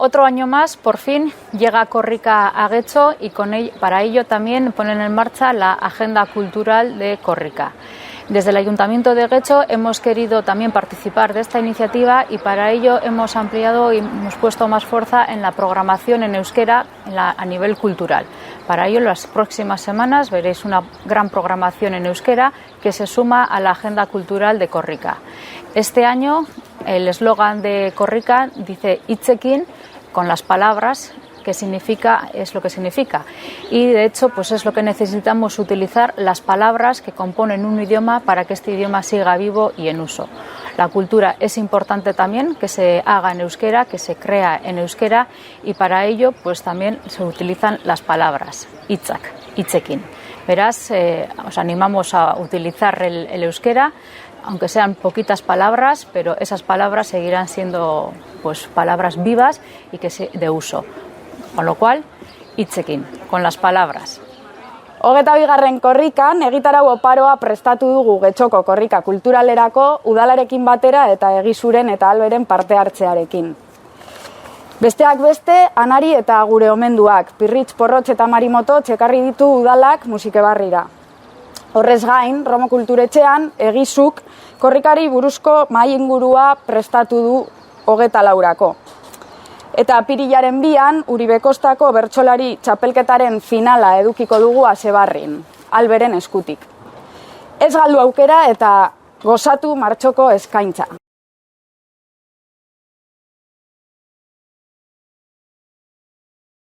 Otro año más, por fin, llega Korrika a Getxo y para ello también ponen en marcha la Agenda Cultural de Korrika. Desde el Ayuntamiento de Getxo hemos querido también participar de esta iniciativa y para ello hemos ampliado y hemos puesto más fuerza en la programación en euskera a nivel cultural. Para ello, en las próximas semanas veréis una gran programación en euskera que se suma a la Agenda Cultural de Korrika. Este año el eslogan de Korrika dice hitzekin, con las palabras, que es lo que significa. Y de hecho, pues es lo que necesitamos utilizar, las palabras que componen un idioma para que este idioma siga vivo y en uso. La cultura es importante también que se haga en euskera, que se crea en euskera y para ello pues también se utilizan las palabras, hitzak, hitzekin. Beraz, os animamos a utilizar el euskera, aunque sean poquitas palabras, pero esas palabras seguirán siendo pues palabras vivas y de uso. Con lo cual, hitzekin, con las palabras. 22. korrikan egitarau oparoa prestatu dugu Getxoko korrika kulturalerako udalarekin batera eta Egisuren eta Alberen parte hartzearekin. Besteak beste, Anari eta gure omenduak, Pirritx, Porrotx eta Marimoto ekarri ditu udalak musikebarrira. Horrez gain, Romo Kulturetxean, Egisuk korrikari buruzko mahai ingurua prestatu du 24. Eta apirilaren 2an, Uribe Kostako bertsolari txapelketaren finala edukiko dugu Asebarrin, Alberen eskutik. Ez galdu aukera eta gozatu martxoko eskaintza.